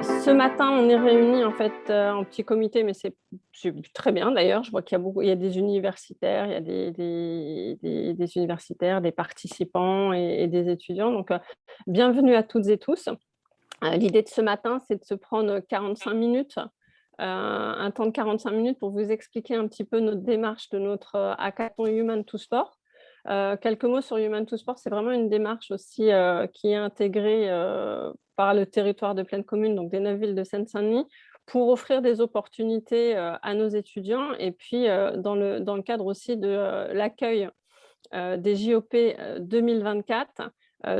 Ce matin, on est réunis en fait, en petit comité, mais c'est très bien d'ailleurs. Je vois qu'il y a des universitaires, il y a des universitaires, des participants et des étudiants. Donc, bienvenue à toutes et tous. L'idée de ce matin, c'est de se prendre 45 minutes, un temps de 45 minutes pour vous expliquer un petit peu notre démarche de notre hackathon Human to Sport. Quelques mots sur Human to Sport, c'est vraiment une démarche aussi qui est intégrée par le territoire de Plaine Commune, donc des 9 villes de Seine-Saint-Denis, pour offrir des opportunités à nos étudiants et puis dans le cadre aussi de l'accueil des JOP 2024,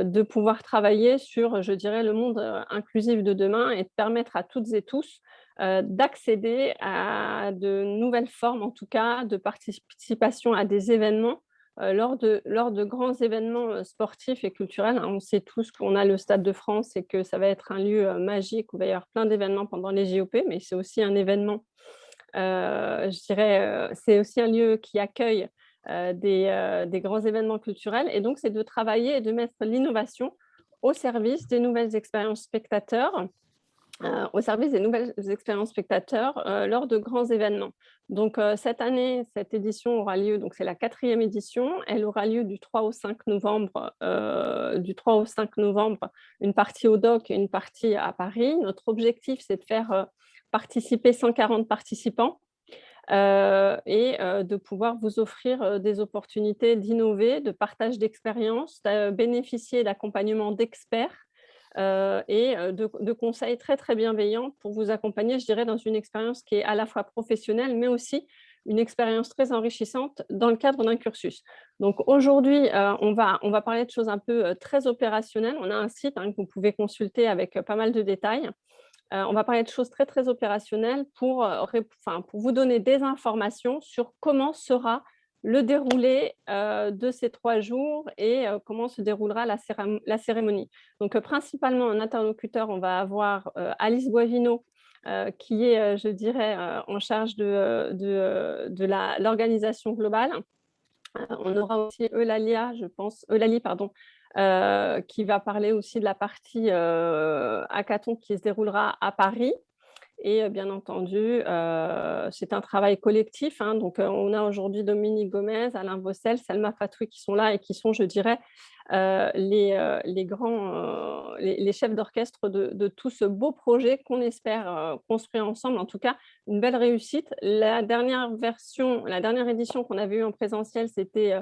de pouvoir travailler sur, je dirais, le monde inclusif de demain et de permettre à toutes et tous d'accéder à de nouvelles formes, en tout cas, de participation à des événements lors de grands événements sportifs et culturels. On sait tous qu'on a le Stade de France et que ça va être un lieu magique où il va y avoir plein d'événements pendant les JOP, mais c'est aussi un événement, je dirais, c'est aussi un lieu qui accueille des grands événements culturels. Et donc, c'est de travailler et de mettre l'innovation au service des nouvelles expériences spectateurs, lors de grands événements. Donc, cette année, cette édition aura lieu, donc c'est la 4e édition, elle aura lieu du 3 au 5 novembre, une partie au DOC et une partie à Paris. Notre objectif, c'est de faire participer 140 participants et de pouvoir vous offrir des opportunités d'innover, de partage d'expériences, de bénéficier d'accompagnement d'experts et de conseils très, très bienveillants pour vous accompagner, je dirais, dans une expérience qui est à la fois professionnelle, mais aussi une expérience très enrichissante dans le cadre d'un cursus. Donc aujourd'hui, on va parler de choses un peu très opérationnelles. On a un site que vous pouvez consulter avec pas mal de détails. On va parler de choses très, très opérationnelles pour vous donner des informations sur comment sera le déroulé de ces 3 jours et comment se déroulera la cérémonie. Donc, principalement en interlocuteur, on va avoir Alice Boivino, qui est, je dirais, en charge de l'organisation globale. On aura aussi Eulalie, pardon, qui va parler aussi de la partie hackathon qui se déroulera à Paris. Et bien entendu, c'est un travail collectif. Donc, on a aujourd'hui Dominique Gomez, Alain Vossel, Selma Fatoui qui sont là et qui sont, je dirais, les chefs d'orchestre de tout ce beau projet qu'on espère construire ensemble. En tout cas, une belle réussite. La dernière édition qu'on avait eue en présentiel, c'était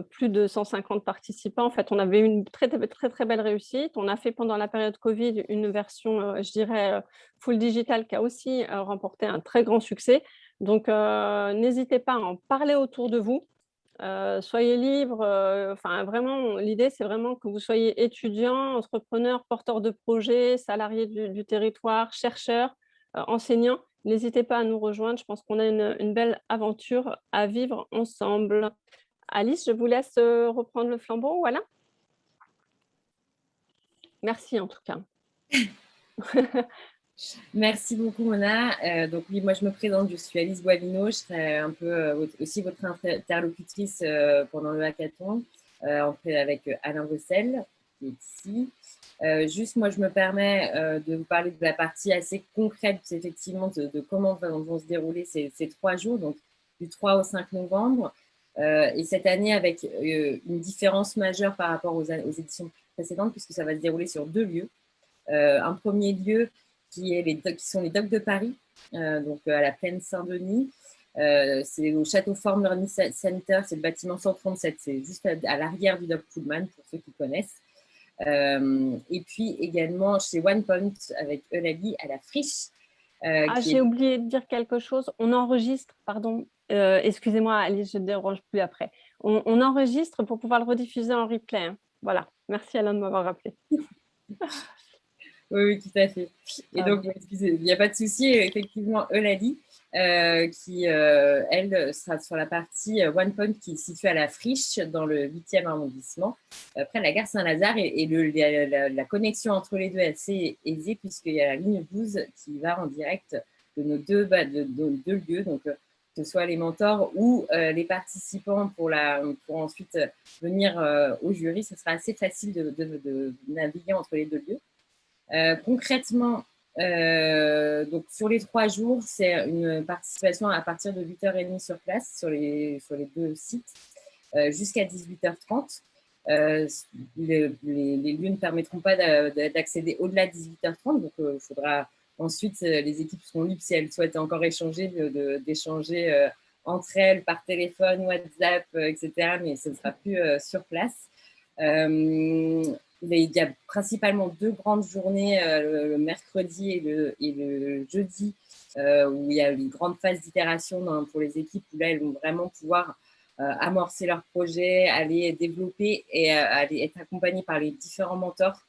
plus de 150 participants. En fait, on avait une très, très, très, très belle réussite. On a fait pendant la période Covid une version, je dirais, full digital qui a aussi remporté un très grand succès. Donc, n'hésitez pas à en parler autour de vous. Soyez libres. Vraiment, l'idée, c'est vraiment que vous soyez étudiants, entrepreneurs, porteurs de projets, salariés du territoire, chercheurs, enseignants. N'hésitez pas à nous rejoindre. Je pense qu'on a une belle aventure à vivre ensemble. Alice, je vous laisse reprendre le flambeau. Voilà. Merci en tout cas. Merci beaucoup, Mona. Donc oui, moi je me présente, je suis Alice Boivino, je serai un peu aussi votre interlocutrice pendant le hackathon, avec Alain Vossel, qui est ici. Juste, moi je me permets de vous parler de la partie assez concrète, effectivement, de comment vont se dérouler ces 3 jours, donc du 3 au 5 novembre. Et cette année avec une différence majeure par rapport aux éditions précédentes, puisque ça va se dérouler sur 2 lieux. Un premier lieu qui sont les docks de Paris, donc à la plaine Saint-Denis. C'est au Château Forme Learning Center, c'est le bâtiment 137, c'est juste à l'arrière du dock Pullman, pour ceux qui connaissent. Et puis également chez One Point avec Eulalie à la Friche. J'ai oublié de dire quelque chose. On enregistre, pardon, excusez-moi Alice, je ne dérange plus après. On enregistre pour pouvoir le rediffuser en replay. Voilà, merci Alain de m'avoir rappelé. Oui, tout à fait. Et donc, excusez, il n'y a pas de souci. Effectivement, Eulalie, qui, elle, sera sur la partie One Point qui est située à la Friche, dans le 8e arrondissement, près de la gare Saint-Lazare. Et la connexion entre les deux est assez aisée, puisqu'il y a la ligne 12 qui va en direct de nos deux lieux. Donc, que ce soit les mentors ou les participants pour ensuite venir au jury, ce sera assez facile de naviguer entre les deux lieux. Concrètement, Donc, sur les 3 jours, c'est une participation à partir de 8h30 sur place, sur les 2 sites, jusqu'à 18h30. Les lieux ne permettront pas d'accéder au-delà de 18h30, donc il faudra ensuite, les équipes seront libres si elles souhaitent encore échanger, d'échanger entre elles par téléphone, WhatsApp, etc., mais ce ne sera plus sur place. Il y a principalement 2 grandes journées, le mercredi et le jeudi, où il y a une grande phase d'itération pour les équipes, où là, elles vont vraiment pouvoir amorcer leur projet, aller développer et aller être accompagnées par les différents mentors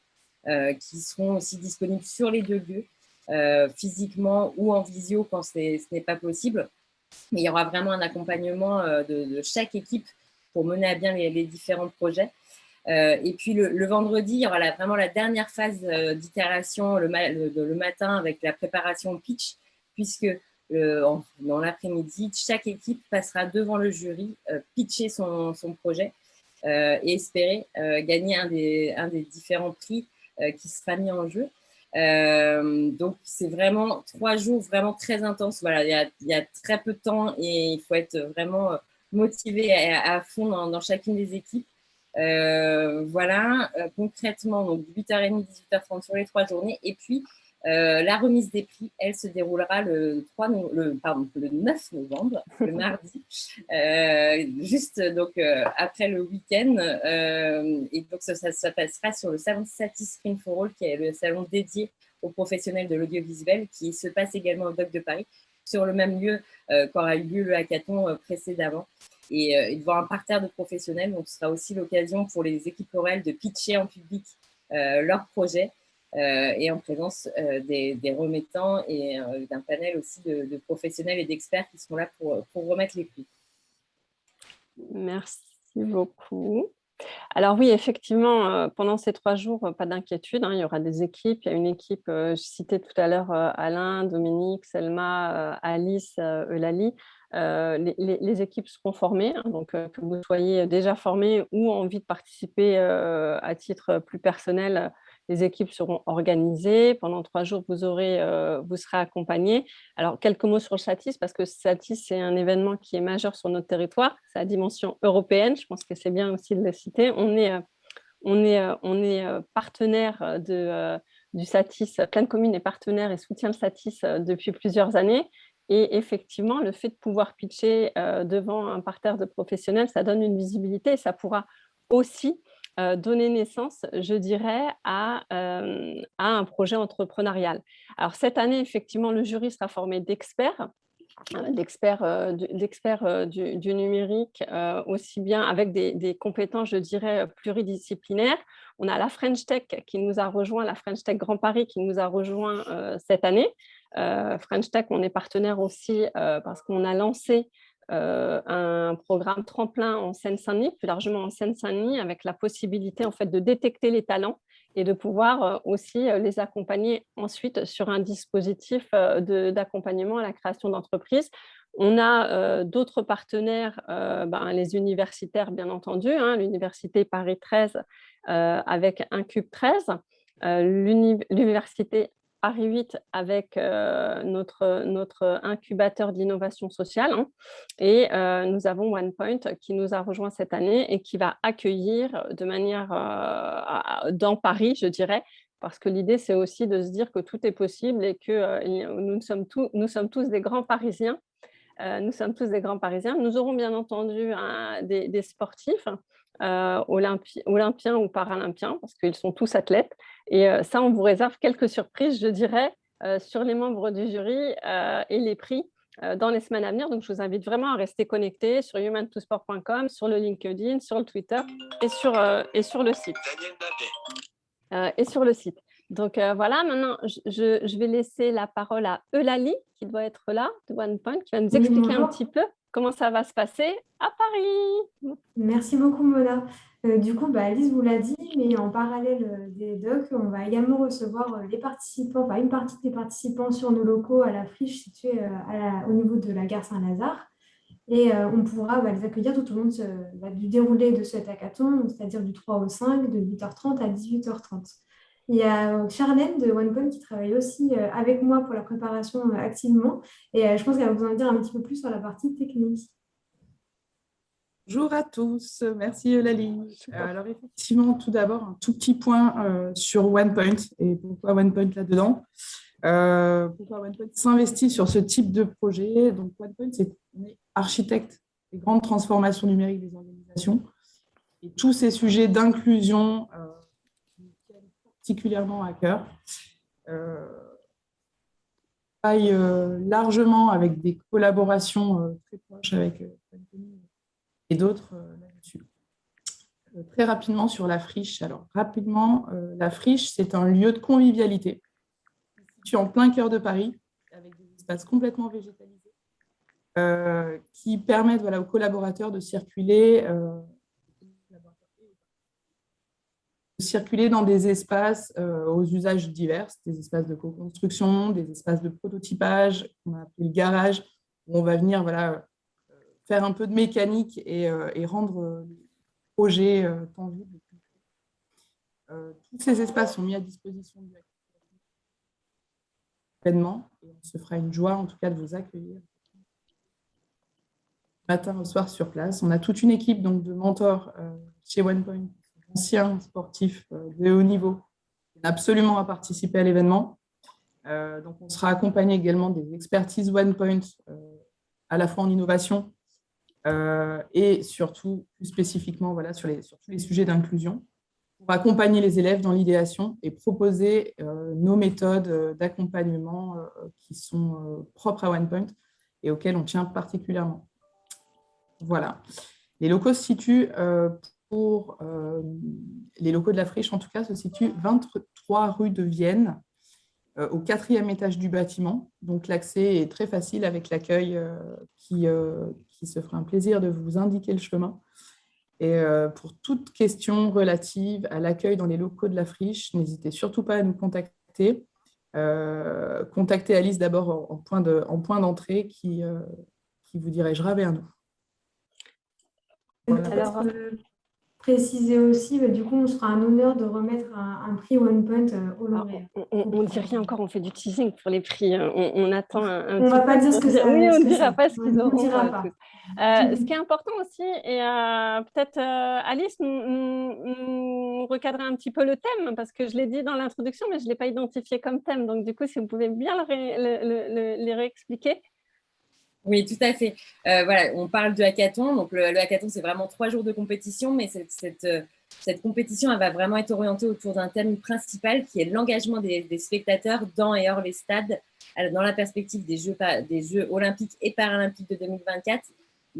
qui seront aussi disponibles sur les 2 lieux, physiquement ou en visio quand ce n'est pas possible. Mais il y aura vraiment un accompagnement de chaque équipe pour mener à bien les différents projets. Et puis le vendredi, il y aura vraiment la dernière phase d'itération le matin avec la préparation au pitch, puisque dans l'après-midi, chaque équipe passera devant le jury, pitcher son projet et espérer gagner un des différents prix qui sera mis en jeu. Donc, c'est vraiment 3 jours vraiment très intenses. Voilà, il y a très peu de temps et il faut être vraiment motivé à fond dans chacune des équipes. Voilà, concrètement, donc 8h30, 18h30 sur les 3 journées. Et puis, la remise des prix, elle se déroulera le 9 novembre, le mardi, juste donc après le week-end. Et donc, ça passera sur le salon Satis Spring for All, qui est le salon dédié aux professionnels de l'audiovisuel, qui se passe également au Doc de Paris, sur le même lieu qu'aura eu lieu le hackathon précédemment. Et devant un parterre de professionnels. Donc, ce sera aussi l'occasion pour les équipes L'Oréal de pitcher en public leurs projets et en présence des remettants et d'un panel aussi de professionnels et d'experts qui seront là pour remettre les prix. Merci beaucoup. Alors oui, effectivement, pendant ces 3 jours, pas d'inquiétude, hein, il y aura des équipes. Il y a une équipe, je citais tout à l'heure Alain, Dominique, Selma, Alice, Eulalie. Les équipes seront formées, hein, donc que vous soyez déjà formés ou envie de participer à titre plus personnel, les équipes seront organisées. Pendant 3 jours, vous serez accompagnés. Alors, quelques mots sur le Satis, parce que Satis, c'est un événement qui est majeur sur notre territoire. C'est à dimension européenne. Je pense que c'est bien aussi de le citer. On est partenaire du Satis. Pleine Commune est partenaire et soutient le Satis depuis plusieurs années. Et effectivement, le fait de pouvoir pitcher devant un parterre de professionnels, ça donne une visibilité et ça pourra aussi donner naissance, je dirais, à un projet entrepreneurial. Alors, cette année, effectivement, le jury sera formé d'experts du numérique, aussi bien avec des compétences, je dirais, pluridisciplinaires. On a la French Tech qui nous a rejoint, la French Tech Grand Paris qui nous a rejoint cette année. French Tech, on est partenaire aussi parce qu'on a lancé un programme tremplin en Seine-Saint-Denis, plus largement en Seine-Saint-Denis, avec la possibilité en fait de détecter les talents et de pouvoir aussi les accompagner ensuite sur un dispositif d'accompagnement à la création d'entreprises. On a d'autres partenaires, les universitaires bien entendu, hein, l'Université Paris 13 avec Incube 13, l'Université Paris 8 avec notre incubateur d'innovation sociale, hein. Et nous avons OnePoint qui nous a rejoint cette année et qui va accueillir de manière dans Paris, je dirais, parce que l'idée, c'est aussi de se dire que tout est possible et que nous sommes tous des grands Parisiens. Nous sommes tous des grands Parisiens. Nous aurons bien entendu des sportifs, olympiens ou paralympiens, parce qu'ils sont tous athlètes. Et ça, on vous réserve quelques surprises, je dirais, sur les membres du jury et les prix dans les semaines à venir. Donc, je vous invite vraiment à rester connectés sur human2sport.com, sur le LinkedIn, sur le Twitter et sur le site. Donc voilà, maintenant, je vais laisser la parole à Eulalie, qui doit être là, de OnePoint, qui va nous expliquer un petit peu comment ça va se passer à Paris. Merci beaucoup, Mona. Du coup, Alice vous l'a dit, mais en parallèle des docs, on va également recevoir les participants, une partie des participants sur nos locaux à la friche située au niveau de la gare Saint-Lazare. Et on pourra les accueillir tout au long du déroulé de cet hackathon, c'est-à-dire du 3 au 5, de 8h30 à 18h30. Il y a Charlène de OnePoint qui travaille aussi avec moi pour la préparation activement. Et je pense qu'elle va vous en dire un petit peu plus sur la partie technique. Bonjour à tous, merci Eulalie. Alors effectivement, tout d'abord, un tout petit point sur OnePoint et pourquoi OnePoint là-dedans. Pourquoi OnePoint s'investit sur ce type de projet. Donc OnePoint, on est architecte des grandes transformations numériques des organisations et tous ces sujets d'inclusion qui tiennent particulièrement à cœur. Travaille largement avec des collaborations très proches avec et d'autres là-dessus. Très rapidement sur la friche. Alors, rapidement, la friche, c'est un lieu de convivialité situé en plein cœur de Paris, avec des espaces complètement végétalisés, qui permettent aux collaborateurs de circuler dans des espaces aux usages divers, des espaces de co-construction, des espaces de prototypage, qu'on a appelé le garage, où on va venir faire un peu de mécanique et rendre le projet tangible. Tous ces espaces sont mis à disposition du événement et on se fera une joie en tout cas de vous accueillir matin au soir sur place. On a toute une équipe donc, de mentors chez OnePoint, anciens sportifs de haut niveau, qui ont absolument à participer à l'événement. Donc on sera accompagné également des expertises OnePoint, à la fois en innovation, et surtout, plus spécifiquement, sur tous les sujets d'inclusion, pour accompagner les élèves dans l'idéation et proposer nos méthodes d'accompagnement qui sont propres à OnePoint et auxquelles on tient particulièrement. Voilà. Les locaux se situent les locaux de la friche, en tout cas, se situent 23 rue de Vienne, au 4e étage du bâtiment. Donc, l'accès est très facile avec l'accueil qui se fera un plaisir de vous indiquer le chemin. Et pour toute question relative à l'accueil dans les locaux de la friche, n'hésitez surtout pas à nous contacter. Contactez Alice d'abord en point d'entrée qui vous dirigera vers nous. Voilà. Alors, préciser aussi, du coup, on sera un honneur de remettre un prix OnePoint aux lauréats. On ne dit rien encore, on fait du teasing pour les prix. On attend un on ne va pas dire ce que ça. Oui, on ne dira pas ce qu'ils auront. On ne dira pas. Ce qui est important aussi, et peut-être Alice nous recadrer un petit peu le thème, parce que je l'ai dit dans l'introduction, mais je ne l'ai pas identifié comme thème. Donc, du coup, si vous pouvez bien les réexpliquer. Oui, tout à fait. On parle du hackathon. Donc, le hackathon, c'est vraiment 3 jours de compétition, mais cette compétition, elle va vraiment être orientée autour d'un thème principal qui est l'engagement des spectateurs dans et hors les stades, dans la perspective des Jeux olympiques et paralympiques de 2024.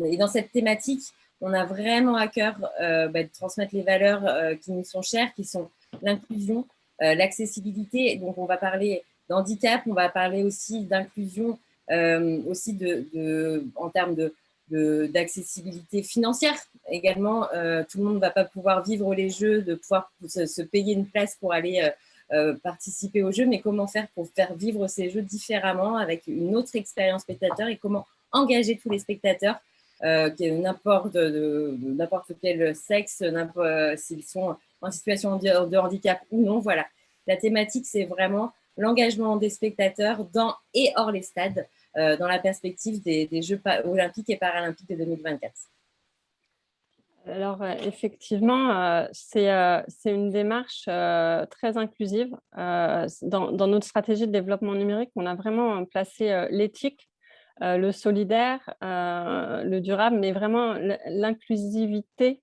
Et dans cette thématique, on a vraiment à cœur de transmettre les valeurs qui nous sont chères, qui sont l'inclusion, l'accessibilité. Donc, on va parler d'handicap, on va parler aussi d'inclusion, aussi en termes d'accessibilité financière également. Tout le monde ne va pas pouvoir vivre les Jeux, de pouvoir se payer une place pour aller participer aux Jeux, mais comment faire pour faire vivre ces Jeux différemment avec une autre expérience spectateur et comment engager tous les spectateurs, n'importe quel sexe, s'ils sont en situation de handicap ou non. Voilà. La thématique, c'est vraiment l'engagement des spectateurs dans et hors les stades, dans la perspective des Jeux olympiques et paralympiques de 2024. Alors, effectivement, c'est une démarche très inclusive. Dans notre stratégie de développement numérique, on a vraiment placé l'éthique, le solidaire, le durable, mais vraiment l'inclusivité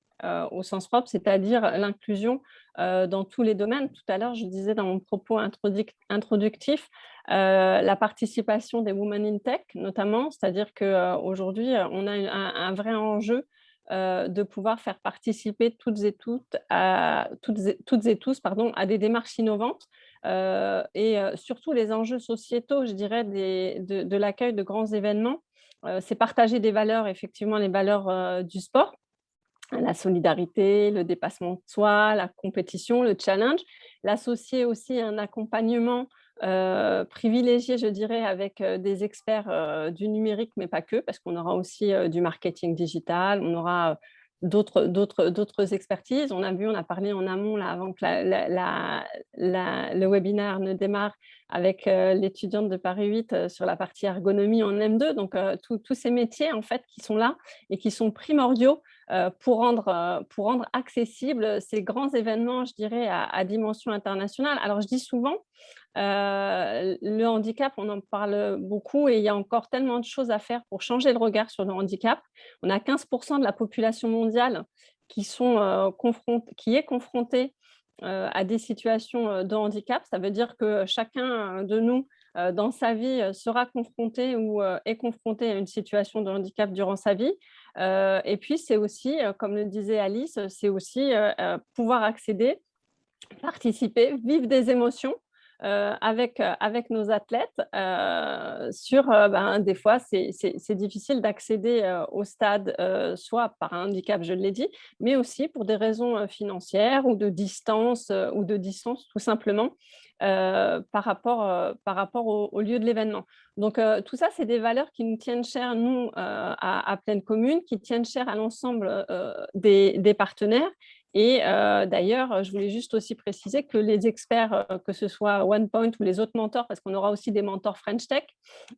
au sens propre, c'est-à-dire l'inclusion dans tous les domaines. Tout à l'heure, je disais dans mon propos introductif, la participation des Women in Tech, notamment, c'est-à-dire qu'aujourd'hui, on a un vrai enjeu de pouvoir faire participer toutes et tous à des démarches innovantes et surtout les enjeux sociétaux, je dirais, de l'accueil de grands événements. C'est partager des valeurs, effectivement, les valeurs du sport, la solidarité, le dépassement de soi, la compétition, le challenge, l'associer aussi à un accompagnement privilégié, je dirais, avec des experts du numérique, mais pas que, parce qu'on aura aussi du marketing digital, on aura d'autres expertises. On a parlé en amont là, avant que le webinaire ne démarre avec l'étudiante de Paris 8 sur la partie ergonomie en M2. Donc, tous ces métiers en fait, qui sont là et qui sont primordiaux pour rendre accessibles ces grands événements, je dirais, à dimension internationale. Alors, je dis souvent, le handicap, on en parle beaucoup et il y a encore tellement de choses à faire pour changer le regard sur le handicap. On a 15% de la population mondiale qui est confrontée à des situations de handicap. Ça veut dire que chacun de nous, dans sa vie, sera confronté ou est confronté à une situation de handicap durant sa vie. Et puis, c'est aussi, comme le disait Alice, c'est aussi pouvoir accéder, participer, vivre des émotions avec nos athlètes. Des fois, c'est difficile d'accéder au stade, soit par un handicap, je l'ai dit, mais aussi pour des raisons financières ou de distance tout simplement par rapport au lieu de l'événement. Donc, tout ça, c'est des valeurs qui nous tiennent chères, nous, à Pleine Commune, qui tiennent chères à l'ensemble des partenaires. Et d'ailleurs, je voulais juste aussi préciser que les experts, que ce soit OnePoint ou les autres mentors, parce qu'on aura aussi des mentors French Tech,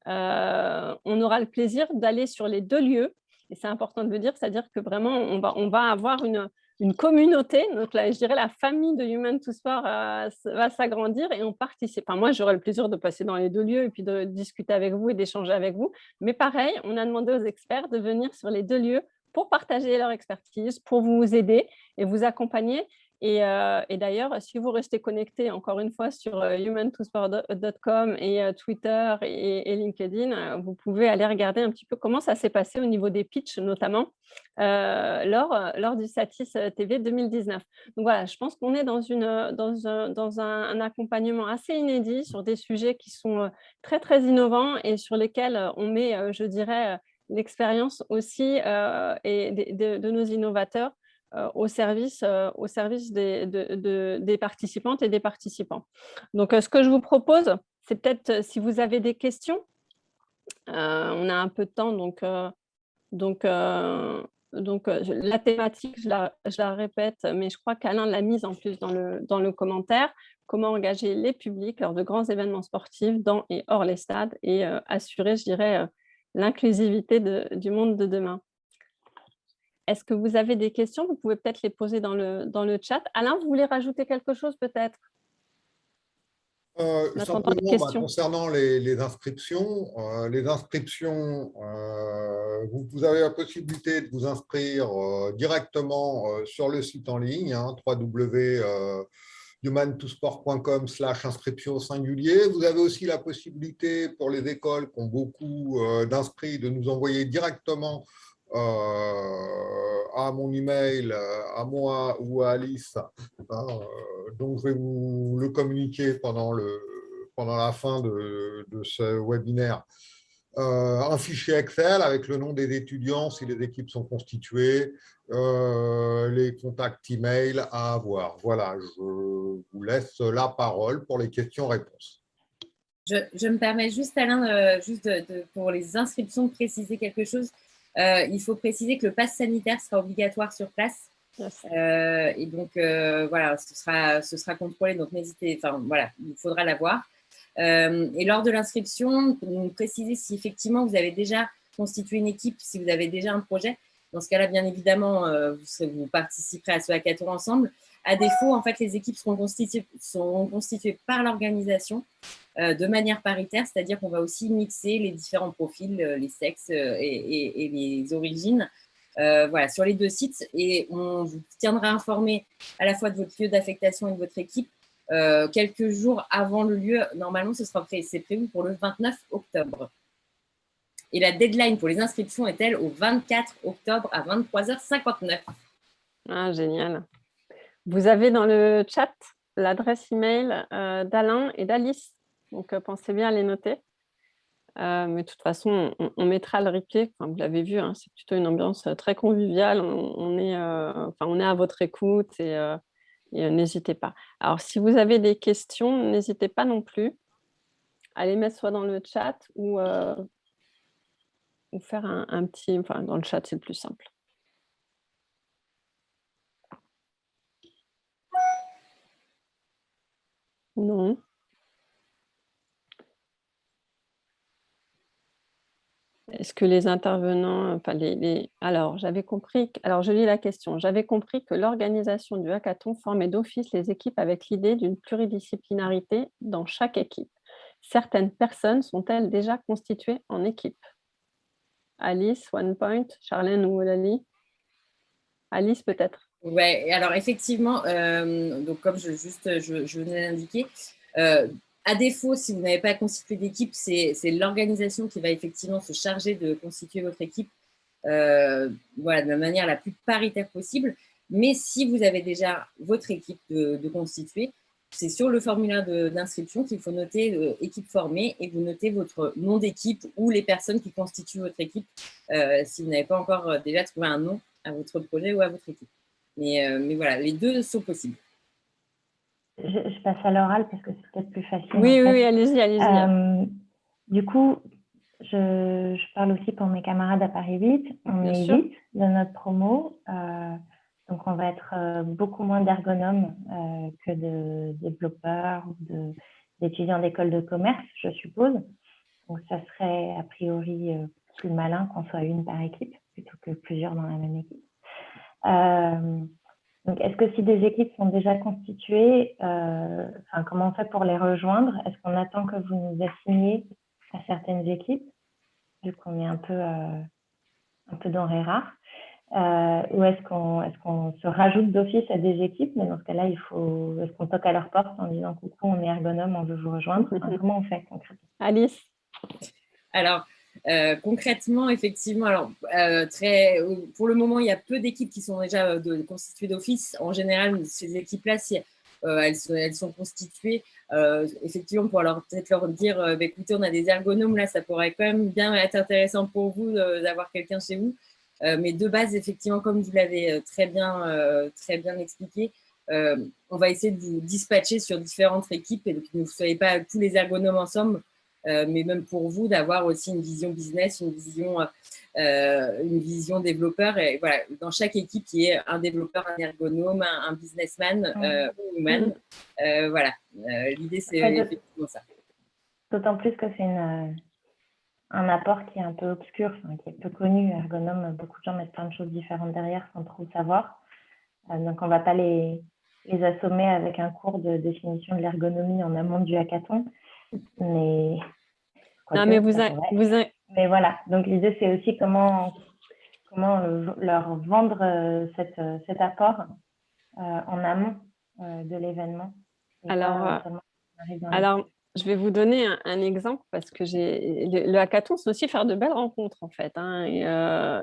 on aura le plaisir d'aller sur les 2 lieux. Et c'est important de le dire, c'est-à-dire que vraiment, on va avoir une communauté. Donc là, je dirais la famille de Human to Sport va s'agrandir et on participe. Enfin, moi, j'aurai le plaisir de passer dans les 2 lieux et puis de discuter avec vous et d'échanger avec vous. Mais pareil, on a demandé aux experts de venir sur les 2 lieux pour partager leur expertise, pour vous aider et vous accompagner. Et d'ailleurs, si vous restez connecté, encore une fois, sur human2sport.com et Twitter et LinkedIn, vous pouvez aller regarder un petit peu comment ça s'est passé au niveau des pitchs, notamment lors du Satis TV 2019. Donc voilà, je pense qu'on est dans un accompagnement assez inédit sur des sujets qui sont très, très innovants et sur lesquels on met, je dirais, l'expérience aussi de nos innovateurs au service des participantes et des participants. Donc, ce que je vous propose, c'est peut-être, si vous avez des questions, on a un peu de temps, la thématique, je la répète, mais je crois qu'Alain l'a mise en plus dans le commentaire. Comment engager les publics lors de grands événements sportifs dans et hors les stades et assurer, je dirais, l'inclusivité du monde de demain. Est-ce que vous avez des questions? Vous pouvez peut-être les poser dans le chat. Alain, vous voulez rajouter quelque chose peut-être? Simplement, concernant les inscriptions, vous avez la possibilité de vous inscrire directement sur le site en ligne, www.human2sport.com/inscription au singulier. Vous avez aussi la possibilité pour les écoles qui ont beaucoup d'inscrits de nous envoyer directement à mon email, à moi ou à Alice. Donc, je vais vous le communiquer pendant la fin de ce webinaire. Un fichier Excel avec le nom des étudiants si les équipes sont constituées, les contacts email à avoir. Voilà, je vous laisse la parole pour les questions-réponses. Je me permets juste, Alain, pour les inscriptions, de préciser quelque chose. Il faut préciser que le pass sanitaire sera obligatoire sur place. Yes. Et donc, voilà, ce sera contrôlé. Donc, n'hésitez, voilà, il faudra l'avoir. Et lors de l'inscription, vous précisez si effectivement vous avez déjà constitué une équipe, si vous avez déjà un projet. Dans ce cas-là, bien évidemment, vous participerez à ce hackathon ensemble. À défaut, en fait, les équipes seront constituées par l'organisation de manière paritaire, c'est-à-dire qu'on va aussi mixer les différents profils, les sexes et les origines, voilà, sur les 2 sites. Et on vous tiendra informé à la fois de votre lieu d'affectation et de votre équipe quelques jours avant le lieu. Normalement, c'est prévu pour le 29 octobre. Et la deadline pour les inscriptions est-elle au 24 octobre à 23h59. Ah, génial. Vous avez dans le chat l'adresse email d'Alain et d'Alice. Donc, pensez bien à les noter. Mais de toute façon, on mettra le replay. Enfin, vous l'avez vu, hein, c'est plutôt une ambiance très conviviale. On est à votre écoute et n'hésitez pas. Alors, si vous avez des questions, n'hésitez pas non plus à les mettre soit dans le chat ou faire un petit… Enfin, dans le chat, c'est le plus simple. Non. Est-ce que les intervenants, enfin alors j'avais compris, alors je lis la question, j'avais compris que l'organisation du hackathon formait d'office les équipes avec l'idée d'une pluridisciplinarité dans chaque équipe. Certaines personnes sont-elles déjà constituées en équipe? Alice, OnePoint, Charlène ou Lali? Alice peut-être. Ouais, alors effectivement, donc comme je venais d'indiquer, à défaut, si vous n'avez pas constitué d'équipe, c'est l'organisation qui va effectivement se charger de constituer votre équipe voilà, de la manière la plus paritaire possible. Mais si vous avez déjà votre équipe de constituer, c'est sur le formulaire d'inscription qu'il faut noter équipe formée et vous notez votre nom d'équipe ou les personnes qui constituent votre équipe si vous n'avez pas encore déjà trouvé un nom à votre projet ou à votre équipe. Mais voilà, les deux sont possibles. Je passe à l'oral parce que c'est peut-être plus facile. Oui, oui, oui, allez-y, allez-y. Du coup, je parle aussi pour mes camarades à Paris 8. On est 8 de notre promo. Donc, on va être beaucoup moins d'ergonomes que de développeurs ou d'étudiants d'école de commerce, je suppose. Donc, ça serait a priori plus malin qu'on soit une par équipe plutôt que plusieurs dans la même équipe. Donc, est-ce que si des équipes sont déjà constituées, comment on fait pour les rejoindre? Est-ce qu'on attend que vous nous assigniez à certaines équipes, vu qu'on est un peu denrée rare, ou est-ce qu'on se rajoute d'office à des équipes? Mais dans ce cas-là, est-ce qu'on toque à leur porte en disant coucou, on est ergonome, on veut vous rejoindre? Comment on fait concrètement? Alice? Alors, concrètement, effectivement, pour le moment, il y a peu d'équipes qui sont déjà constituées d'office. En général, ces équipes-là, si elles sont constituées, effectivement, pour peut-être leur dire, écoutez, on a des ergonomes, là, ça pourrait quand même bien être intéressant pour vous d'avoir quelqu'un chez vous. Mais de base, effectivement, comme vous l'avez très bien expliqué, on va essayer de vous dispatcher sur différentes équipes et que vous ne soyez pas tous les ergonomes ensemble. Mais même pour vous, d'avoir aussi une vision business, une vision développeur. Et voilà, dans chaque équipe, il y ait un développeur, un ergonome, un businessman ou woman. Voilà, l'idée, c'est effectivement ça. D'autant plus que c'est un apport qui est un peu obscur, qui est peu connu. Ergonome, beaucoup de gens mettent plein de choses différentes derrière sans trop savoir. Donc, on ne va pas les assommer avec un cours de définition de l'ergonomie en amont du hackathon. Mais mais mais voilà, donc l'idée c'est aussi comment leur vendre cet apport en amont de l'événement. Alors, je vais vous donner un exemple parce que le hackathon, c'est aussi faire de belles rencontres en fait. Hein,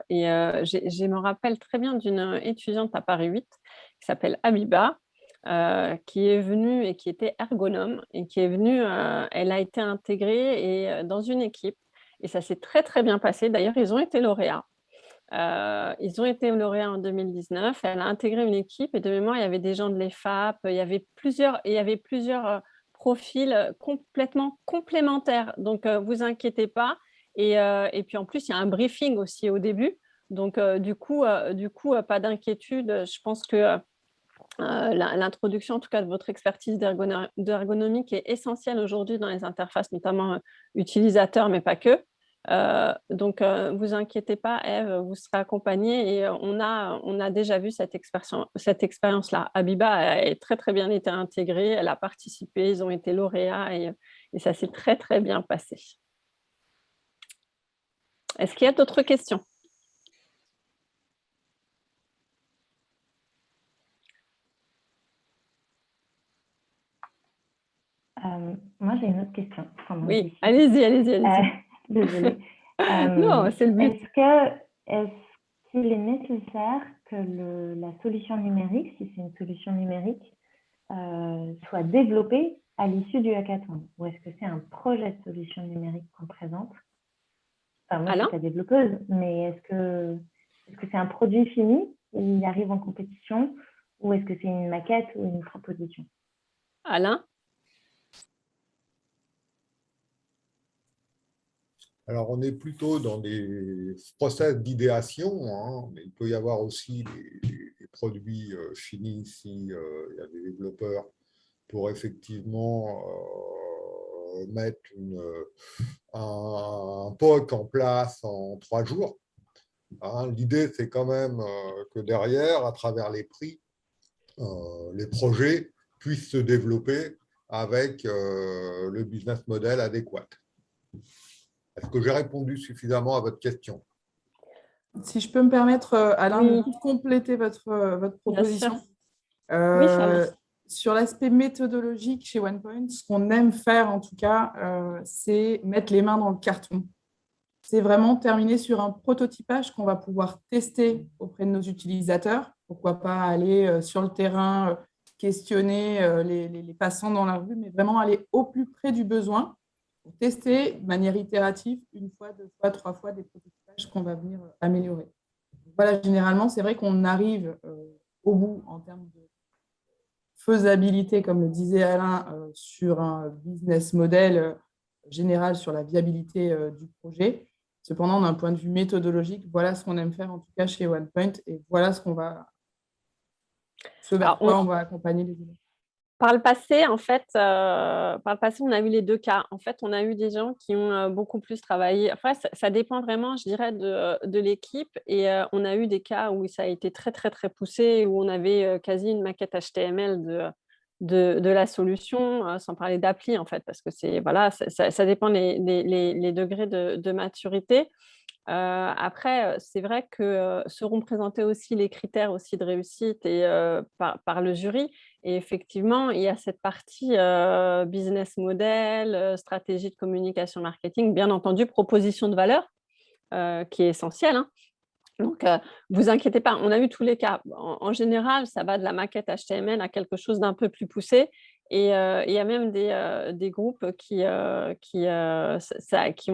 je me rappelle très bien d'une étudiante à Paris 8 qui s'appelle Abiba, qui est venue et qui était ergonome et qui est venue, elle a été intégrée dans une équipe et ça s'est très très bien passé. D'ailleurs, ils ont été lauréats. Ils ont été lauréats en 2019. Elle a intégré une équipe et de mémoire, il y avait des gens de l'EFAP, il y avait plusieurs profils complètement complémentaires. Donc, vous inquiétez pas. Et puis, en plus, il y a un briefing aussi au début. Donc, du coup, pas d'inquiétude. Je pense que l'introduction, en tout cas, de votre expertise d'ergonomie qui est essentielle aujourd'hui dans les interfaces, notamment utilisateurs, mais pas que. Donc, vous inquiétez pas, Eve, vous serez accompagnée et on a déjà vu cette expérience-là. Abiba a très, très bien été intégrée, elle a participé, ils ont été lauréats et ça s'est très, très bien passé. Est-ce qu'il y a d'autres questions? Moi, j'ai une autre question. Oui, allez-y. Désolée. Non, c'est le but. Est-ce qu'il est nécessaire que la solution numérique, si c'est une solution numérique, soit développée à l'issue du hackathon? Ou est-ce que c'est un projet de solution numérique qu'on présente? Moi, je suis pas développeuse, mais est-ce que c'est un produit fini qui arrive en compétition ou est-ce que c'est une maquette ou une proposition? Alain? Alors, on est plutôt dans des process d'idéation, hein, mais il peut y avoir aussi des produits finis s'il y a des développeurs pour effectivement mettre un POC en place en 3 jours. Hein, l'idée, c'est quand même que derrière, à travers les prix, les projets puissent se développer avec le business model adéquat. Est-ce que j'ai répondu suffisamment à votre question? Si je peux me permettre, Alain, Oui. de compléter votre proposition. Oui, Charles. Sur l'aspect méthodologique chez OnePoint, ce qu'on aime faire en tout cas, c'est mettre les mains dans le carton. C'est vraiment terminer sur un prototypage qu'on va pouvoir tester auprès de nos utilisateurs. Pourquoi pas aller sur le terrain, questionner les passants dans la rue, mais vraiment aller au plus près du besoin pour tester de manière itérative, 1 fois, 2 fois, 3 fois des prototypages qu'on va venir améliorer. Donc voilà, généralement, c'est vrai qu'on arrive au bout en termes de faisabilité, comme le disait Alain, sur un business model général sur la viabilité du projet. Cependant, d'un point de vue méthodologique, voilà ce qu'on aime faire en tout cas chez OnePoint et voilà ce vers quoi on va accompagner les élèves. Par le passé, en fait, on a eu les 2 cas. En fait, on a eu des gens qui ont beaucoup plus travaillé. Enfin, ça dépend vraiment, je dirais, de l'équipe. Et on a eu des cas où ça a été très, très, très poussé, où on avait quasi une maquette HTML de la solution, sans parler d'appli, en fait, parce que ça dépend les degrés de maturité. Après, c'est vrai que seront présentés aussi les critères aussi de réussite et, par le jury. Et effectivement, il y a cette partie business model, stratégie de communication marketing, bien entendu, proposition de valeur qui est essentielle. Hein. Donc, vous inquiétez pas, on a eu tous les cas. En général, ça va de la maquette HTML à quelque chose d'un peu plus poussé. Et il y a même des groupes qui ont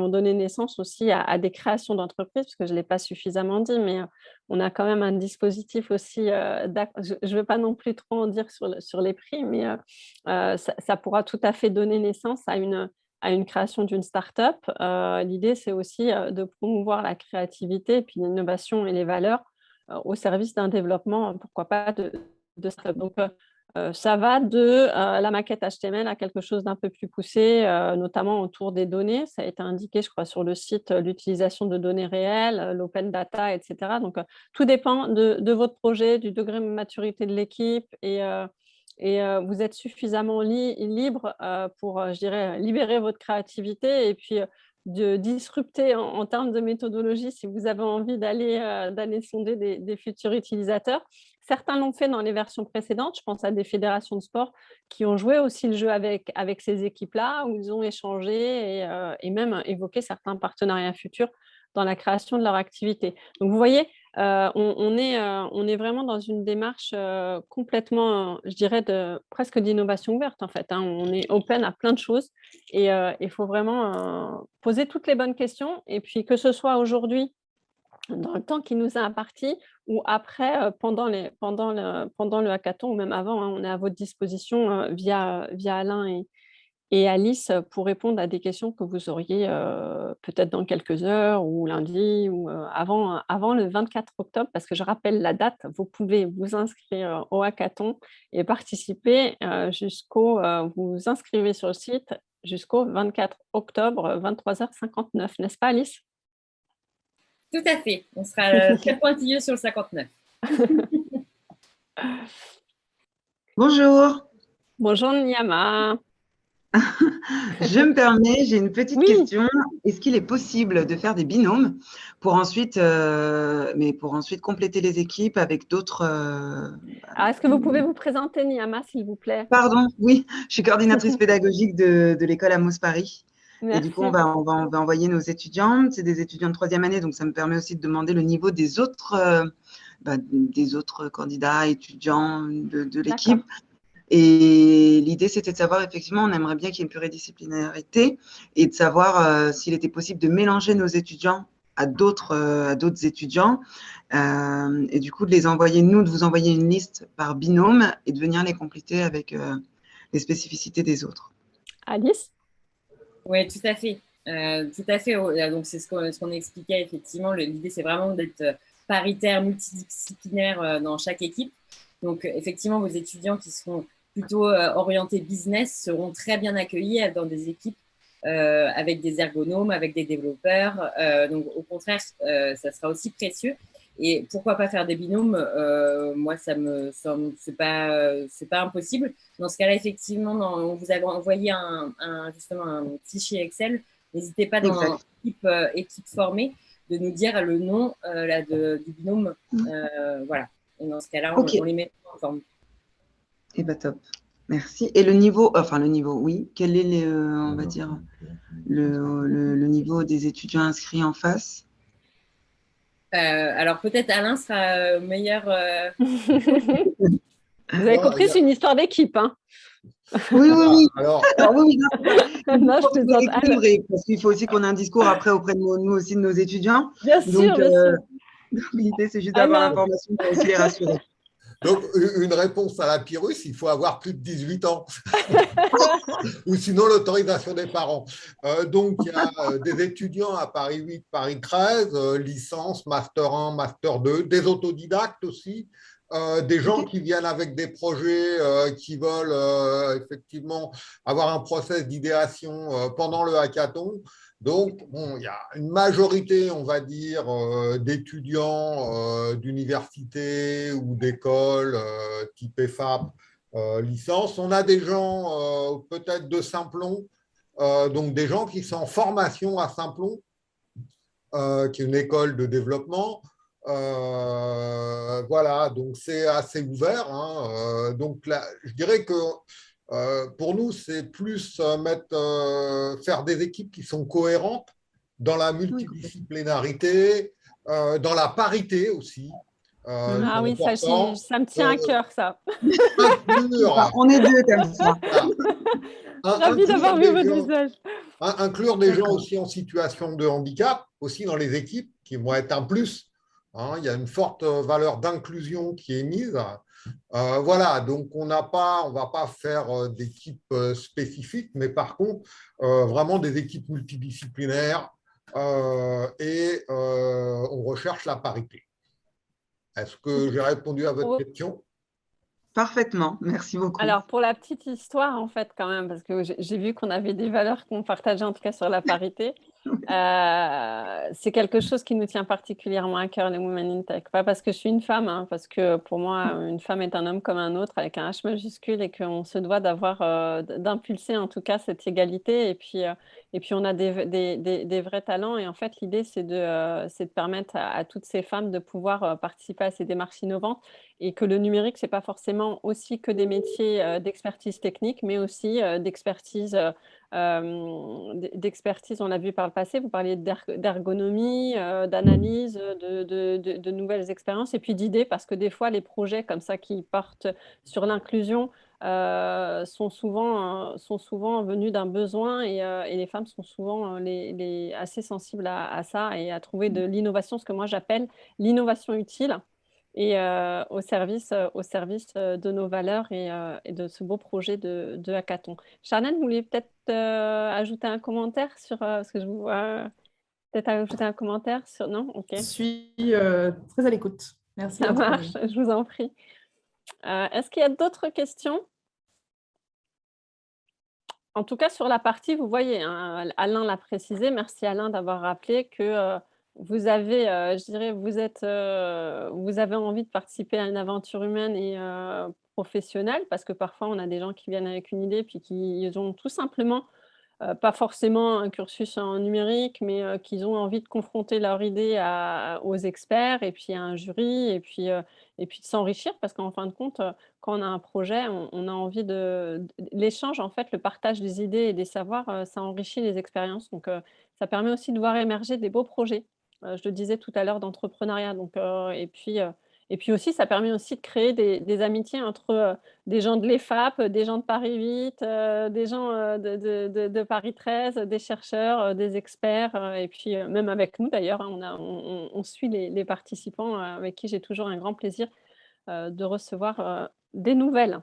donné naissance aussi à des créations d'entreprises, parce que je ne l'ai pas suffisamment dit, mais on a quand même un dispositif aussi. Je ne veux pas non plus trop en dire sur les prix, mais ça pourra tout à fait donner naissance à une création d'une start-up. L'idée, c'est aussi de promouvoir la créativité et puis l'innovation et les valeurs au service d'un développement, pourquoi pas, de start-up. Donc, ça va de la maquette HTML à quelque chose d'un peu plus poussé, notamment autour des données. Ça a été indiqué, je crois, sur le site, l'utilisation de données réelles, l'open data, etc. Donc, tout dépend de votre projet, du degré de maturité de l'équipe et vous êtes suffisamment libre pour, je dirais, libérer votre créativité et puis de disrupter en termes de méthodologie si vous avez envie d'aller sonder des futurs utilisateurs. Certains l'ont fait dans les versions précédentes. Je pense à des fédérations de sport qui ont joué aussi le jeu avec ces équipes-là, où ils ont échangé et même évoqué certains partenariats futurs dans la création de leur activité. Donc, vous voyez, on est vraiment dans une démarche complètement, je dirais, presque d'innovation ouverte, en fait. Hein. On est open à plein de choses et il faut vraiment poser toutes les bonnes questions. Et puis, que ce soit aujourd'hui, dans le temps qui nous a imparti, ou après, pendant le hackathon, ou même avant, hein, on est à votre disposition via Alain et Alice pour répondre à des questions que vous auriez peut-être dans quelques heures ou lundi ou avant le 24 octobre, parce que je rappelle la date, vous pouvez vous inscrire au hackathon et participer vous inscrivez sur le site jusqu'au 24 octobre, 23h59, n'est-ce pas Alice? Tout à fait, on sera très pointilleux sur le 59. Bonjour. Bonjour Nyama. Je me permets, j'ai une petite Oui. question. Est-ce qu'il est possible de faire des binômes pour ensuite compléter les équipes avec d'autres… Est-ce que vous pouvez vous présenter, Nyama, s'il vous plaît? Pardon, oui, je suis coordinatrice pédagogique de l'école Amos Paris. Merci. Et du coup, on va envoyer nos étudiants. C'est des étudiants de 3e année, donc ça me permet aussi de demander le niveau des autres candidats, étudiants de l'équipe. Et l'idée, c'était de savoir, effectivement, on aimerait bien qu'il y ait une pluridisciplinarité et de savoir s'il était possible de mélanger nos étudiants à d'autres étudiants et du coup, de vous envoyer une liste par binôme et de venir les compléter avec les spécificités des autres. Alice? Oui, tout à fait. Tout à fait. Donc, c'est ce qu'on expliquait, effectivement. L'idée, c'est vraiment d'être paritaire, multidisciplinaire dans chaque équipe. Donc, effectivement, vos étudiants qui seront plutôt orientés business seront très bien accueillis dans des équipes avec des ergonomes, avec des développeurs. Donc, au contraire, ça sera aussi précieux. Et pourquoi pas faire des binômes? Moi, c'est pas impossible. Dans ce cas-là, effectivement, on vous avait envoyé justement un fichier Excel. N'hésitez pas dans équipe formée de nous dire le nom du binôme. Voilà. Et dans ce cas-là, on les met en forme. Et bah top. Merci. Et le niveau, oui. Quel est, on va dire, le niveau des étudiants inscrits en face? Alors peut-être Alain sera meilleur. Vous avez compris, c'est une histoire d'équipe. Hein. Oui. Alors, oui, non, je plaisante. Parce qu'il faut aussi qu'on ait un discours après auprès de nous aussi, de nos étudiants. Bien sûr, bien sûr. L'idée, c'est juste d'avoir l'information pour aussi les rassurer. Donc, une réponse à la Pyrrhus, il faut avoir plus de 18 ans. Ou sinon, l'autorisation des parents. Donc, il y a des étudiants à Paris 8, Paris 13, licence, master 1, master 2, des autodidactes aussi, des gens qui viennent avec des projets qui veulent effectivement avoir un process d'idéation pendant le hackathon. Donc, bon, il y a une majorité, on va dire, d'étudiants d'université ou d'écoles type EFAP, licence. On a des gens peut-être de Simplon, donc des gens qui sont en formation à Simplon, qui est une école de développement. Voilà, donc c'est assez ouvert. Hein. Donc là, je dirais que pour nous, c'est plus faire des équipes qui sont cohérentes dans la multidisciplinarité, dans la parité aussi. Ah oui, ça me tient à cœur, ça. On est deux comme ça. Ravi d'avoir vu votre visage. Inclure des gens aussi en situation de handicap, aussi dans les équipes, qui vont être un plus. Hein, il y a une forte valeur d'inclusion qui est mise. Voilà, donc on ne va pas faire d'équipes spécifiques, mais par contre, vraiment des équipes multidisciplinaires et on recherche la parité. Est-ce que j'ai répondu à votre question? Parfaitement, merci beaucoup. Alors, pour la petite histoire, en fait, quand même, parce que j'ai vu qu'on avait des valeurs qu'on partageait, en tout cas sur la parité. C'est quelque chose qui nous tient particulièrement à cœur, les Women in Tech. Pas parce que je suis une femme, hein, parce que pour moi, une femme est un homme comme un autre, avec un H majuscule, et qu'on se doit d'impulser en tout cas cette égalité. Et puis on a des vrais talents. Et en fait, l'idée, c'est de permettre à toutes ces femmes de pouvoir participer à ces démarches innovantes. Et que le numérique, ce n'est pas forcément aussi que des métiers d'expertise technique, mais aussi d'expertise, on l'a vu par le passé, vous parliez d'ergonomie, d'analyse, de nouvelles expériences et puis d'idées, parce que des fois, les projets comme ça qui portent sur l'inclusion sont souvent venus d'un besoin et les femmes sont souvent assez sensibles à ça et à trouver de l'innovation, ce que moi j'appelle l'innovation utile. Et au service de nos valeurs et de ce beau projet de hackathon. Charlène, vous vouliez peut-être ajouter un commentaire sur ce que je vous vois peut-être ajouter un commentaire sur non? Ok. Je suis très à l'écoute. Merci. Ça marche, je vous en prie. Est-ce qu'il y a d'autres questions? En tout cas, sur la partie, vous voyez, hein, Alain l'a précisé. Merci Alain d'avoir rappelé que vous avez, je dirais, vous avez envie de participer à une aventure humaine et professionnelle, parce que parfois, on a des gens qui viennent avec une idée, puis qui ont tout simplement pas forcément un cursus en numérique, mais qu'ils ont envie de confronter leur idée aux experts et puis à un jury et puis de s'enrichir parce qu'en fin de compte, quand on a un projet, on a envie l'échange, en fait, le partage des idées et des savoirs, ça enrichit les expériences. Donc ça permet aussi de voir émerger des beaux projets. Je le disais tout à l'heure d'entrepreneuriat. Donc et puis aussi, ça permet aussi de créer des amitiés entre des gens de l'EFAP, des gens de Paris 8, des gens de Paris 13, des chercheurs, des experts, et puis même avec nous d'ailleurs, hein, on suit les participants avec qui j'ai toujours un grand plaisir de recevoir des nouvelles.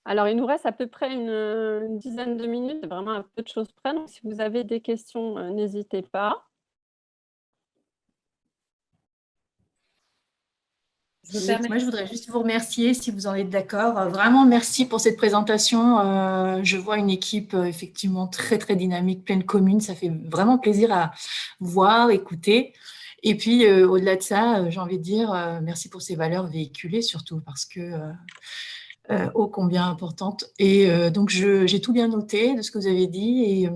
Alors, il nous reste à peu près une dizaine de minutes, vraiment un peu de choses près. Donc, si vous avez des questions, n'hésitez pas. Je me permets. Moi, je voudrais juste vous remercier, si vous en êtes d'accord. Vraiment, merci pour cette présentation. Je vois une équipe effectivement très, très dynamique, pleine commune. Ça fait vraiment plaisir à voir, écouter. Et puis, au-delà de ça, j'ai envie de dire merci pour ces valeurs véhiculées, surtout parce que ô combien importantes. Et donc, j'ai tout bien noté de ce que vous avez dit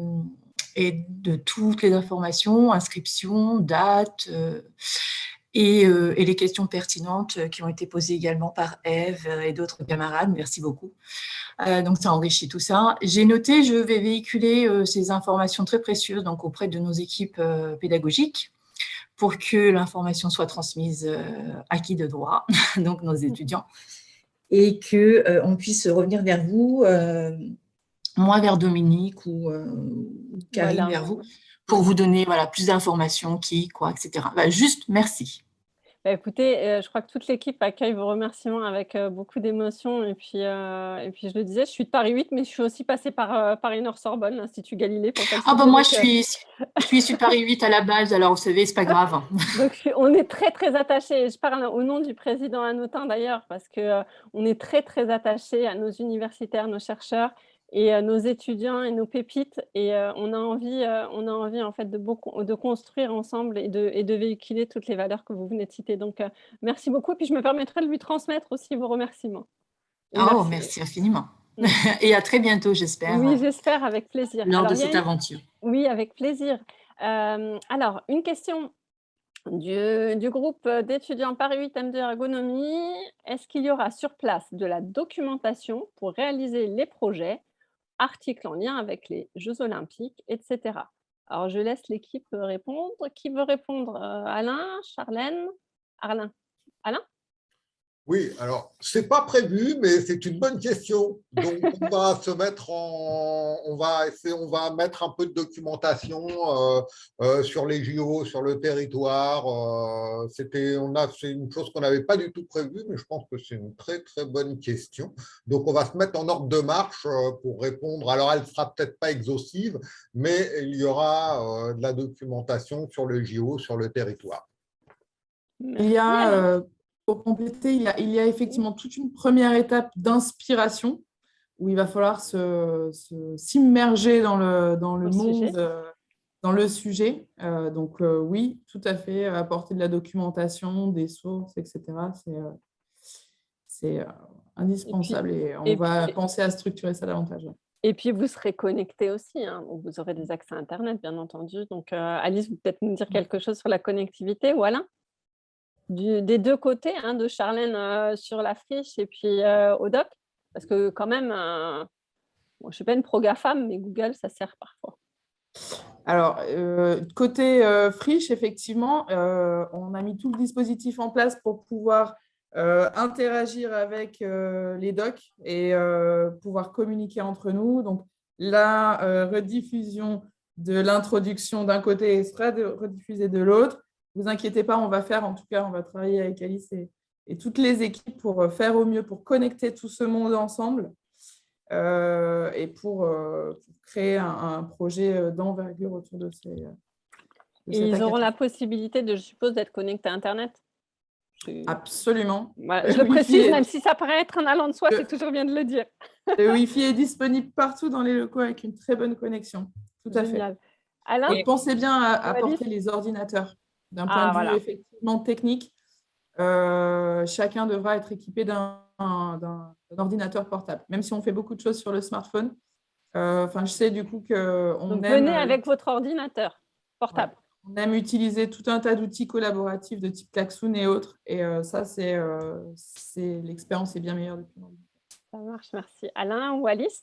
et de toutes les informations, inscriptions, dates. Et les questions pertinentes qui ont été posées également par Ève et d'autres camarades. Merci beaucoup. Donc, ça enrichit tout ça. J'ai noté, je vais véhiculer ces informations très précieuses donc, auprès de nos équipes pédagogiques pour que l'information soit transmise à qui de droit, donc nos étudiants, et qu'on puisse revenir vers vous, moi vers Dominique ou Karine vers vous, pour vous donner plus d'informations, qui, quoi, etc. Juste merci. Écoutez, je crois que toute l'équipe accueille vos remerciements avec beaucoup d'émotion. Et puis, je le disais, je suis de Paris 8, mais je suis aussi passée par Paris-Nord-Sorbonne, l'Institut Galilée. Moi, je suis issu de Paris 8 à la base, alors vous savez, c'est pas grave. Donc, on est très, très attachés. Je parle au nom du président Hanotin d'ailleurs, parce qu'on est très, très attachés à nos universitaires, nos chercheurs et nos étudiants et nos pépites. Et on a envie en fait de construire ensemble et de véhiculer toutes les valeurs que vous venez de citer. Donc, merci beaucoup. Et puis, je me permettrai de lui transmettre aussi vos remerciiments. Merci infiniment. Et à très bientôt, j'espère. Oui, j'espère, avec plaisir. Lors de cette aventure. Oui, avec plaisir. Alors, une question du groupe d'étudiants Paris 8 M2 Ergonomie. Est-ce qu'il y aura sur place de la documentation pour réaliser les projets, articles en lien avec les Jeux Olympiques, etc. Alors, je laisse l'équipe répondre. Qui veut répondre? Alain, Charlène, Alain? Oui, alors, c'est pas prévu, mais c'est une bonne question. Donc, on va mettre un peu de documentation sur les JO, sur le territoire. C'est une chose qu'on n'avait pas du tout prévue, mais je pense que c'est une très, très bonne question. Donc, on va se mettre en ordre de marche pour répondre. Alors, elle ne sera peut-être pas exhaustive, mais il y aura de la documentation sur le JO, sur le territoire. Pour compléter, il y a effectivement toute une première étape d'inspiration où il va falloir s'immerger dans le monde, dans le sujet. Donc oui, tout à fait, apporter de la documentation, des sources, etc. C'est indispensable et on va penser à structurer ça davantage. Et puis, vous serez connectés aussi, hein, donc vous aurez des accès Internet, bien entendu. Donc, Alice, vous peut-être nous dire quelque chose sur la connectivité ou Alain? Des deux côtés, hein, de Charlène sur la friche et puis au doc, parce que quand même, je ne suis pas une pro-GAFAM, mais Google, ça sert parfois. Alors, côté friche, effectivement, on a mis tout le dispositif en place pour pouvoir interagir avec les docs et pouvoir communiquer entre nous. Donc, la rediffusion de l'introduction d'un côté sera rediffusée de l'autre. Ne vous inquiétez pas, on va travailler avec Alice et toutes les équipes pour faire au mieux, pour connecter tout ce monde ensemble et pour créer un projet d'envergure autour de ces. Et ils auront la possibilité, je suppose, d'être connectés à Internet? Absolument. Voilà, je le précise, même si ça paraît être un allant de soi, c'est toujours bien de le dire. Le Wi-Fi est disponible partout dans les locaux avec une très bonne connexion. Tout à fait. Alain? Et pensez bien à apporter les ordinateurs. D'un point de vue effectivement technique, chacun devra être équipé d'un ordinateur portable, même si on fait beaucoup de choses sur le smartphone. Je sais du coup qu'on aime… Venez avec votre ordinateur portable. On aime utiliser tout un tas d'outils collaboratifs de type Klaxoon et autres. Et ça, l'expérience est bien meilleure depuis longtemps. Ça marche, merci. Alain ou Alice,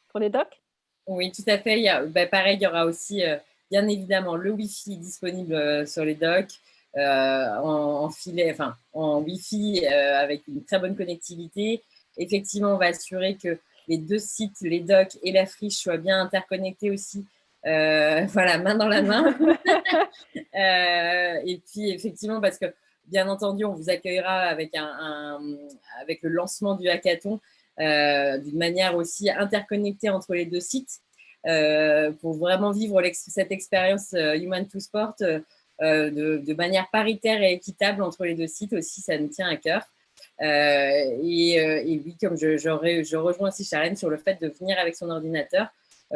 pour les docs? Oui, tout à fait. Pareil, il y aura aussi… bien évidemment, le Wi-Fi disponible sur les docks en filet, en Wi-Fi avec une très bonne connectivité. Effectivement, on va assurer que les deux sites, les docks et la friche, soient bien interconnectés aussi. Main dans la main. Et puis, effectivement, parce que bien entendu, on vous accueillera avec le lancement du hackathon d'une manière aussi interconnectée entre les deux sites. Pour vraiment vivre cette expérience Human to Sport de manière paritaire et équitable entre les deux sites aussi, ça nous tient à cœur. Et oui, comme je rejoins aussi Charlène sur le fait de venir avec son ordinateur.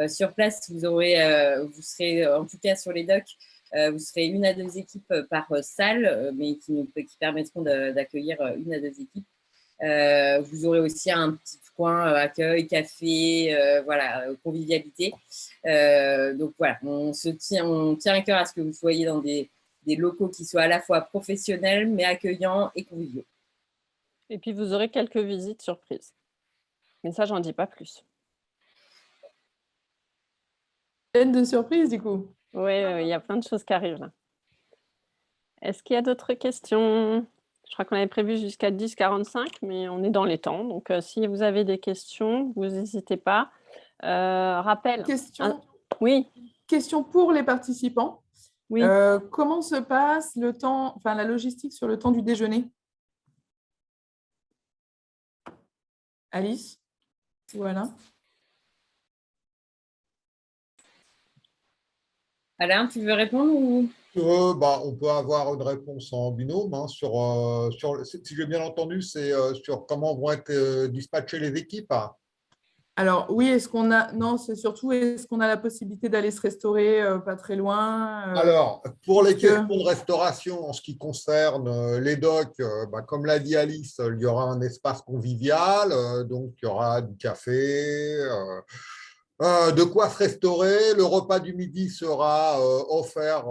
Sur place, vous serez, en tout cas sur les docs, vous serez 1 à 2 équipes par salle, mais qui permettront d'accueillir 1 à 2 équipes. Vous aurez aussi un petit coin accueil, café, voilà, convivialité. Donc voilà, on tient à cœur à ce que vous soyez dans des locaux qui soient à la fois professionnels, mais accueillants et conviviaux. Et puis, vous aurez quelques visites surprises. Mais ça, j'en dis pas plus. Pleine de surprises, du coup. Oui, il y a plein de choses qui arrivent là. Est-ce qu'il y a d'autres questions? Je crois qu'on avait prévu jusqu'à 10h45, mais on est dans les temps. Donc, si vous avez des questions, vous n'hésitez pas. Rappel. Oui. Question pour les participants. Oui. Comment se passe le temps, enfin la logistique sur le temps du déjeuner? Alice ou Alain? Alain, tu veux répondre ou... On peut avoir une réponse en binôme. Hein, si j'ai bien entendu, c'est sur comment vont être dispatchées les équipes. Alors oui, c'est surtout est-ce qu'on a la possibilité d'aller se restaurer pas très loin? Alors, pour les questions de restauration, en ce qui concerne les docs, comme l'a dit Alice, il y aura un espace convivial, donc il y aura du café, de quoi se restaurer. Le repas du midi sera offert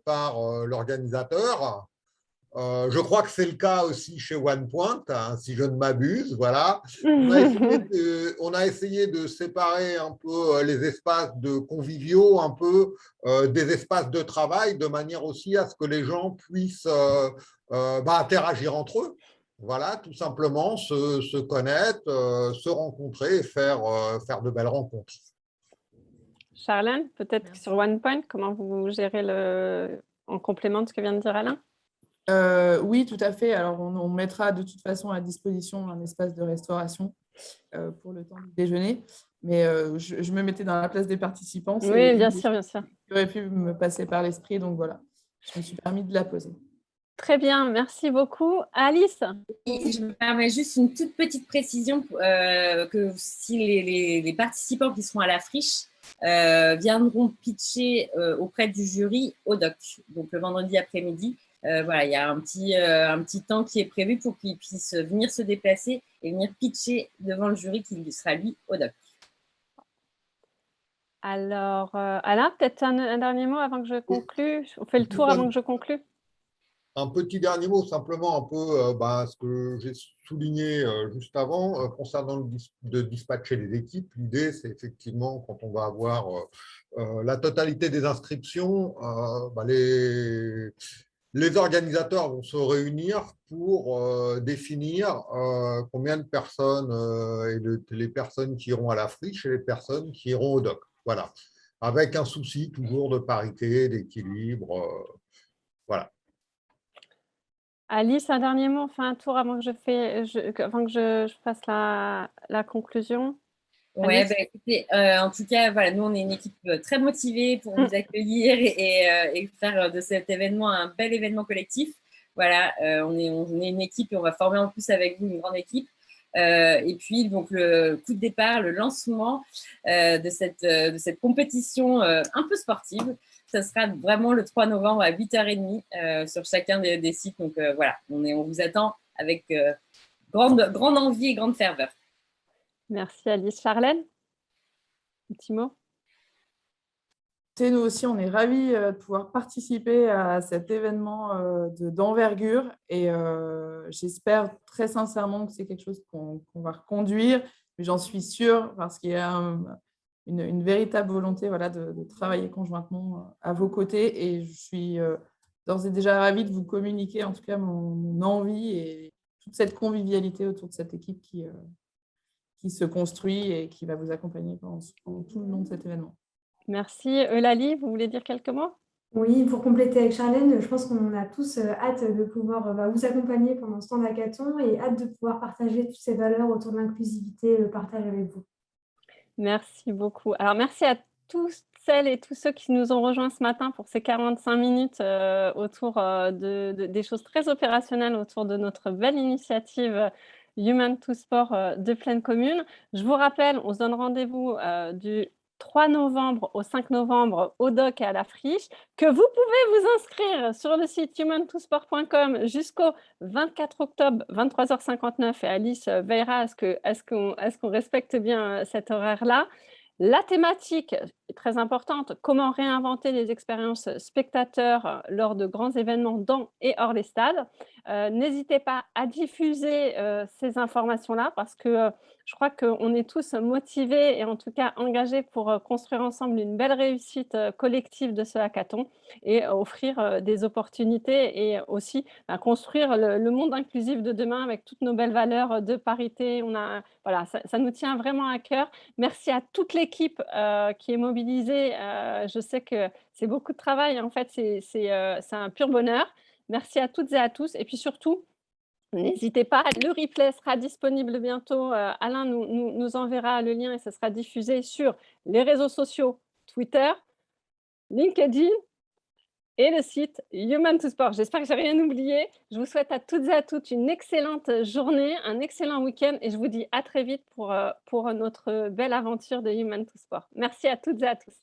par l'organisateur. Je crois que c'est le cas aussi chez OnePoint, hein, si je ne m'abuse. Voilà. On a essayé de séparer un peu les espaces de conviviaux, un peu des espaces de travail, de manière aussi à ce que les gens puissent interagir entre eux. Voilà, tout simplement, se connaître, se rencontrer et faire de belles rencontres. Charlène, peut-être sur OnePoint, comment vous gérez en complément de ce que vient de dire Alain? Oui, tout à fait. Alors, on mettra de toute façon à disposition un espace de restauration pour le temps du déjeuner. Mais je me mettais dans la place des participants. Oui, bien sûr, bien sûr. Qui aurait pu me passer par l'esprit. Donc, voilà, je me suis permis de la poser. Très bien, merci beaucoup. Alice? Je me permets juste une toute petite précision que si les participants qui seront à la friche viendront pitcher auprès du jury au doc, donc le vendredi après-midi, voilà, il y a un petit temps qui est prévu pour qu'ils puissent venir se déplacer et venir pitcher devant le jury qui sera lui au doc. Alors, Alain, peut-être un dernier mot avant que je conclue. On fait le tour avant que je conclue. Un petit dernier mot, simplement un peu ce que j'ai souligné juste avant, concernant de dispatcher les équipes. L'idée, c'est effectivement, quand on va avoir la totalité des inscriptions, les organisateurs vont se réunir pour définir combien de personnes et les personnes qui iront à la friche et les personnes qui iront au doc. Voilà, avec un souci toujours de parité, d'équilibre. Voilà. Alice, un dernier mot, on fait un tour avant que je fasse la conclusion. Oui, écoutez, en tout cas, voilà, nous, on est une équipe très motivée pour vous accueillir et faire de cet événement un bel événement collectif. Voilà, on est une équipe et on va former en plus avec vous une grande équipe. Et puis, donc, le coup de départ, le lancement de cette compétition un peu sportive, ça sera vraiment le 3 novembre à 8h30 sur chacun des sites. Donc, voilà, on vous attend avec grande envie et grande ferveur. Merci Alice. Charlène, un petit mot? Nous aussi, on est ravis de pouvoir participer à cet événement d'envergure et j'espère très sincèrement que c'est quelque chose qu'on va reconduire, mais j'en suis sûre parce qu'il y a une véritable volonté de travailler conjointement à vos côtés et je suis d'ores et déjà ravie de vous communiquer en tout cas mon envie et toute cette convivialité autour de cette équipe qui se construit et qui va vous accompagner pendant tout le long de cet événement. Merci. Eulalie, vous voulez dire quelques mots? Oui, pour compléter avec Charlène, je pense qu'on a tous hâte de pouvoir vous accompagner pendant ce temps d'hackathon et hâte de pouvoir partager toutes ces valeurs autour de l'inclusivité et le partage avec vous. Merci beaucoup. Alors, merci à tous celles et tous ceux qui nous ont rejoints ce matin pour ces 45 minutes autour des choses très opérationnelles autour de notre belle initiative Human to Sport de Pleine Commune. Je vous rappelle, on se donne rendez-vous du 3 novembre au 5 novembre au DOC et à la Friche, que vous pouvez vous inscrire sur le site humantosport.com jusqu'au 24 octobre, 23h59, et Alice veillera à ce qu'on respecte bien cet horaire-là. La thématique est très importante, comment réinventer les expériences spectateurs lors de grands événements dans et hors les stades. N'hésitez pas à diffuser ces informations-là parce que je crois qu'on est tous motivés et en tout cas engagés pour construire ensemble une belle réussite collective de ce hackathon et offrir des opportunités et aussi construire le monde inclusif de demain avec toutes nos belles valeurs de parité. Voilà, ça nous tient vraiment à cœur. Merci à toute l'équipe qui est mobilisée. Je sais que c'est beaucoup de travail. En fait, c'est un pur bonheur. Merci à toutes et à tous. Et puis surtout, n'hésitez pas, le replay sera disponible bientôt. Alain nous enverra le lien et ça sera diffusé sur les réseaux sociaux, Twitter, LinkedIn et le site Human to Sport. J'espère que je n'ai rien oublié. Je vous souhaite à toutes et à tous une excellente journée, un excellent week-end et je vous dis à très vite pour notre belle aventure de Human to Sport. Merci à toutes et à tous.